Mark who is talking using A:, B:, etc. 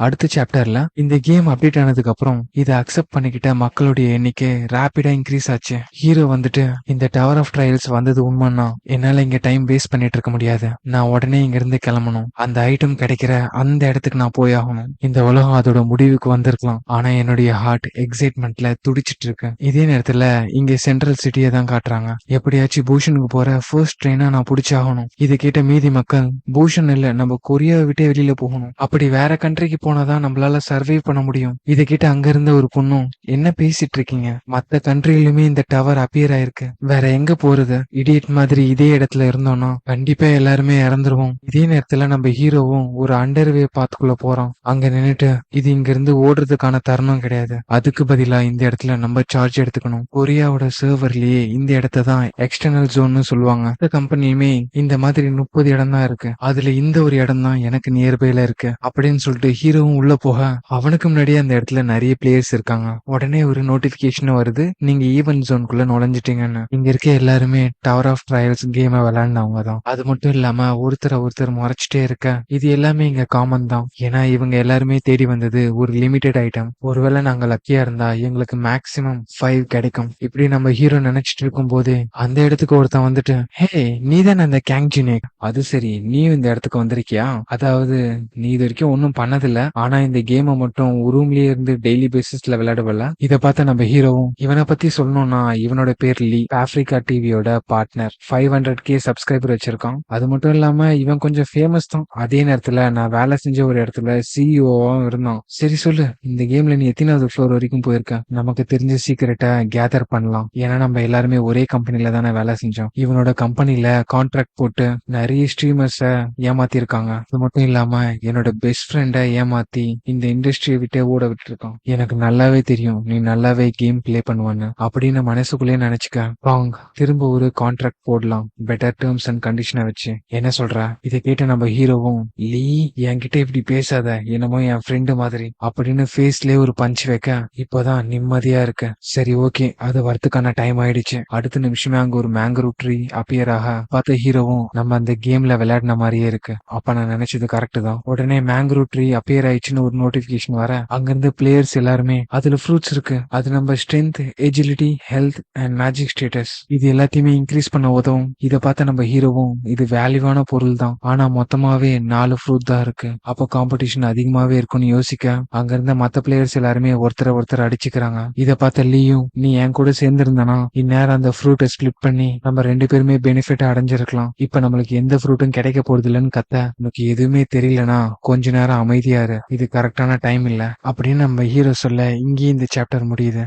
A: அடுத்த சாப்டர்ல இந்த கேம் அப்டேட் ஆனதுக்கு அப்புறம் இதை அக்செப்ட் பண்ணிக்கிட்ட மக்களுடைய எண்ணிக்கை ரேபிடா இன்க்ரீஸ் ஆச்சு. ஹீரோ வந்துட்டு இந்த டவர் ஆஃப் ட்ரையல்ஸ் வந்தது உண்மைன்னா என்னால இங்க டைம் வேஸ்ட் பண்ணிட்டு இருக்க முடியாது. நான் உடனே இங்க இருந்து கிளம்பணும். அந்த ஐட்டம் கிடைக்கிற அந்த இடத்துக்கு நான் போய் ஆகணும். இந்த உலகம் அதோட முடிவுக்கு வந்திருக்கலாம். ஆனா என்னுடைய ஹார்ட் எக்ஸைட்மெண்ட்ல துடிச்சிட்டு இருக்கு. இதே நேரத்துல இங்க சென்ட்ரல் சிட்டியை தான் காட்டுறாங்க. எப்படியாச்சும் பூஷனுக்கு போற ஃபர்ஸ்ட் ட்ரெயினா நான் பிடிச்சாகணும். இதை கேட்ட மீதி மக்கள் பூஷன் இல்ல, நம்ம கொரியாவை விட்டே வெளியில போகணும். அப்படி வேற கண்ட்ரிக்கு போனாதான் நம்மளால சர்வைவ் பண்ண முடியும். இதை கேட்ட அங்க இருந்த ஒரு பொண்ணும், என்ன பேசிட்டு இருக்கீங்க? மத்த கண்ட்ரிலுமே இந்த டவர் அப்பியர் ஆயிருக்கு. வேற எங்க போறது? இடியட் மாதிரி இதே இடத்துல இருந்தோம்னா கண்டிப்பா எல்லாருமே இறந்துருவோம். இதே நேரத்துல நம்ம ஹீரோவும் ஒரு அண்டர்வே பாத்துக்குள்ள போறோம். அங்க நின்னுட்டு இது இங்க இருந்து ஓடுறதுக்கான தருணம் கிடையாது. அதுக்கு பதிலா இந்த இடத்துல நம்ம சார்ஜ் எடுத்துக்கணும். கொரியாவோட சர்வர்லயே இந்த இடத்த தான் எக்ஸ்டர்னல் ஜோன்னு சொல்லுவாங்க. இந்த கம்பெனியுமே இந்த மாதிரி 30 இடம் தான் இருக்கு. அதுல இந்த ஒரு இடம் தான் எனக்கு நியர்பைல இருக்கு அப்படின்னு சொல்லிட்டு ஹீரோவும் உள்ள போக அவனுக்கு முன்னாடியே அந்த இடத்துல நிறைய பிளேயர்ஸ் இருக்காங்க. உடனே ஒரு நோட்டிபிகேஷன் வருது, நீங்க ஈவென்ட் ஜோனுக்குள்ள நுழைஞ்சிட்டீங்கன்னு. இங்க இருக்க எல்லாருமே டவர் ஆஃப் ட்ரையல்ஸ் கேமை விளையாண்டவங்க தான். அது மட்டும் இல்லாம ஒருத்தர் முறைச்சிட்டே இருக்க இது எல்லாமே இங்க காமன் தான். ஏன்னா இவங்க எல்லாருமே தேடி வந்தது ஒரு லிமிடெட் ஐட்டம். ஒருவேளை நாங்க லக்கியா இருந்தா எங்களுக்கு மேக்சிமம் 5 கிடைக்கும். இப்படி நம்ம ஹீரோ நினைச்சிட்டு இருக்கும் போது அந்த இடத்துக்கு ஒருத்தன் வந்துட்டு, ஹே நீ தானே அந்த கேங்ஜினேக்? அது சரி, நீயும் இந்த இடத்துக்கு வந்திருக்கியா? அதாவது நீ இது வரைக்கும் ஒன்னும் பண்ணதில்ல, ஆனா இந்த கேமை மட்டும் ரூம்லயே இருந்து டெய்லி பேசிஸ்ல விளையாடுவல. இதை பார்த்த நம்ம ஹீரோவும், இவனை பத்தி சொல்லணும்னா இவனோட பேர் லீ, ஆப்பிரிக்கா டிவியோட பார்ட்னர். 500K சப்ஸ்கிரைபர் வச்சிருக்கான். அது மட்டும் இல்லாம இவன் கொஞ்சம் ஃபேமஸ் தான். அதே நேரத்துல நான் வேலை செஞ்ச ஒரு இடத்துல சிஇஓவும் இருந்தான். சரி சொல்லு, இந்த கேம்ல நீ எத்தனாவது ஃப்ளோர் வரைக்கும் போயிருக்க? நமக்கு தெரிஞ்ச சீக்கிரட்டை கேதர் பண்ணலாம். ஏன்னா நம்ம எல்லாருமே ஒரே கம்பெனில தானே வேலை செஞ்சோம். இவனோட கம்பெனில கான்ட்ராக்ட் போட்டு நிறைய ஸ்ட்ரீமர்ஸ ஏமாத்தி இருக்காங்க. அது மட்டும் இல்லாம என்னோட பெஸ்ட் ஃப்ரெண்டை ஏமாத்தி இந்த இண்டஸ்ட்ரியை விட்டு ஓட விட்டு இருக்கான். எனக்கு நல்லாவே தெரியும் நீ நல்லாவே கேம் பிளே பண்ணுவான்னு அப்படின்னு மனசுக்குள்ளேயே நினைச்சுக்க. பாங், திரும்ப ஒரு கான்ட்ராக்ட் போடலாம், பெட்டர் டேர்ம்ஸ் அண்ட் கண்டிஷனை வச்சு. என்ன சொல்ற? இதை கேட்ட நம்ம ஹீரோவும், லீ என்கிட்ட இப்படி பேசாத, என்னமோ என் ஃப்ரெண்டு மாதிரி அப்படின்னு ஃபேஸ்லயே ஒரு பஞ்ச் வைக்க இப்போதான் நிம்மதியா இருக்கு. சரி ஓகே, அது வரத்துக்கான டைம் ஆயிடுச்சு. அடுத்த நிமிஷமே அங்க ஒரு மேங்கரூ ட்ரீ அப்பியர் ஆக பார்த்த ஹீரோவும், நம்ம அந்த கேம்ல விளையாடின மாதிரியே இருக்கு. அப்ப நான் நினைச்சது கரெக்ட் தான். உடனே மேங்கரூ ட்ரீ அப்பியர் ஆயிடுச்சுன்னு ஒரு நோட்டிபிகேஷன் வர அங்கிருந்து பிளேயர்ஸ் எல்லாருமே அதுல ஃப்ரூட்ஸ் இருக்கு, அது நம்ம strength, agility, health and magic status இது எல்லாத்தையுமே இன்க்ரீஸ் பண்ண உதவும். இதை பார்த்த நம்ம ஹீரோவும், இது வேல்யூவான பொருள் தான், ஆனா மொத்தமாவே 4 ஃப்ரூட் தான் இருக்கு. அப்போ காம்படிஷன் அதிகமாவே இருக்கும்னு யோசிக்க அங்க இருந்த மத்த பிளேயர்ஸ் எல்லாருமே ஒருத்தர் அடிச்சுக்கிறாங்க. இதை பார்த்த லீயும், நீ என் கூட சேர்ந்து இருந்தானா இந்நேரம் அந்த ஃப்ரூட்டை ஸ்பிளிட் பண்ணி நம்ம 2 பேருமே பெனிஃபிட் அடைஞ்சிருக்கலாம். இப்ப நம்மளுக்கு எந்த ஃப்ரூட்டும் கிடைக்க போறது இல்லைன்னு கத்த, உனக்கு எதுவுமே தெரியலனா கொஞ்ச நேரம் அமைதியாரு, இது கரெக்டான டைம் இல்ல அப்படின்னு நம்ம ஹீரோ சொல்ல இங்கேயே இந்த சாப்டர் முடியுது.